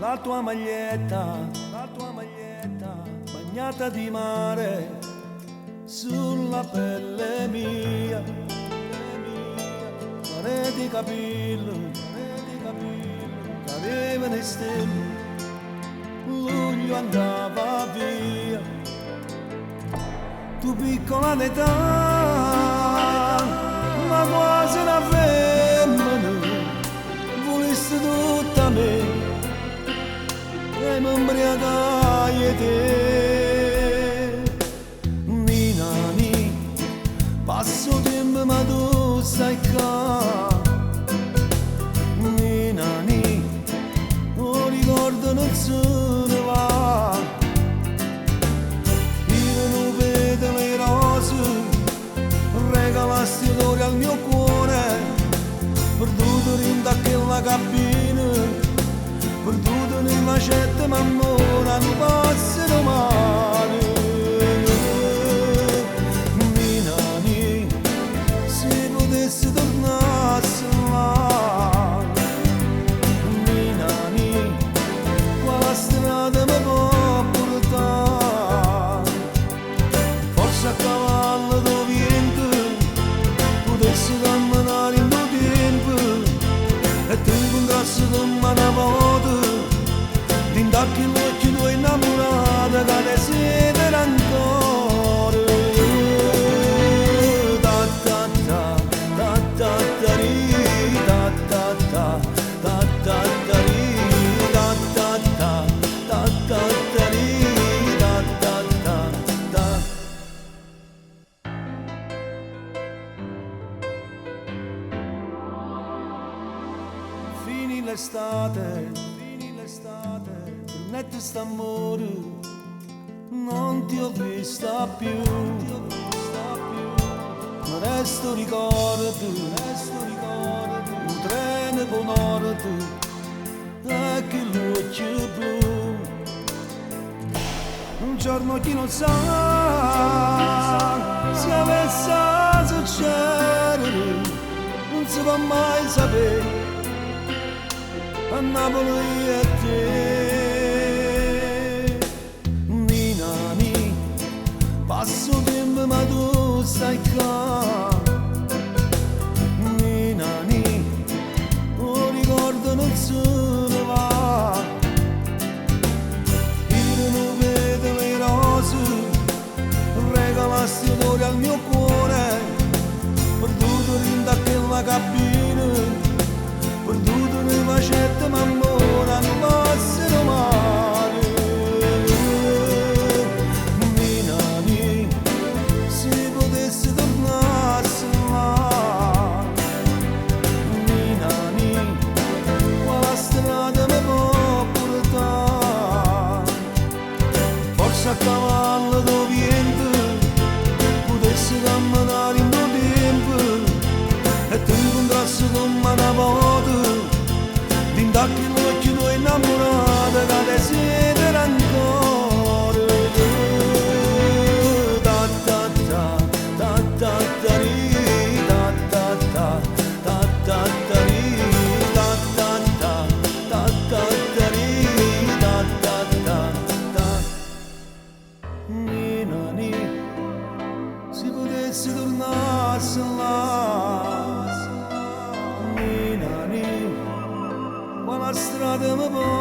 la tua maglietta bagnata di mare sulla pelle mia, mare di capelli, cadevano le stelle, luglio andava via, tu piccola d'età, ma quasi una femmina, volessi tutta me. E mi imbriagai te, Nina, passo tempo ma tu stai qua, Nina, non ricordo non se ne va, io non vedo le rose, regalasti odori al mio cuore, perduto dentro a quella cabina, perduto nella macetta ma ora non passa domani. Nina, se potessi tornare là, Nina, quale strada mi può portare? Forse a cavallo do vento, potessi camminare in tuo tempo, e tu incontrassi con una volta, d'indacchi l'occhio tuoi innamorata che desidera ancora. Ta ta ta, ta ta ta ri, ta ta ta, ta ta ta ri, ta ta ta, ta ta ta ri, ta ta ta ta. Fini l'estate, tornate st'amore, non ti ho vista più, ma resto ricordo, un treno con nord, e che l'occhio blu, un giorno chi non sa, se avesse a succedere, non si può mai sapere. A Napoli e te, Nina, passo tempo ma tu stai qua, Nina, non ricordo non se ne va, io non vedo le rose, regalasti odori al mio cuore, perduto dentro a quella cabina, perduto nelle macette ma ora non passano mai. Nina, se potessi tornare là, Nina, quale strada mi può portare? Forse a cavallo do vento, potessi camminare in tuo tempo, e tu incontrassi con una volta, d'indacchi l'occhio tuoi innamorata che desidera ancora. Ta ta ta, ta ta ta ri, ta ta ta, ta ta ta ri, ta ta ta, ta ta ta ri, ta ta ta ta. Nina, se potessi tornare là, Nina, quale strada mi può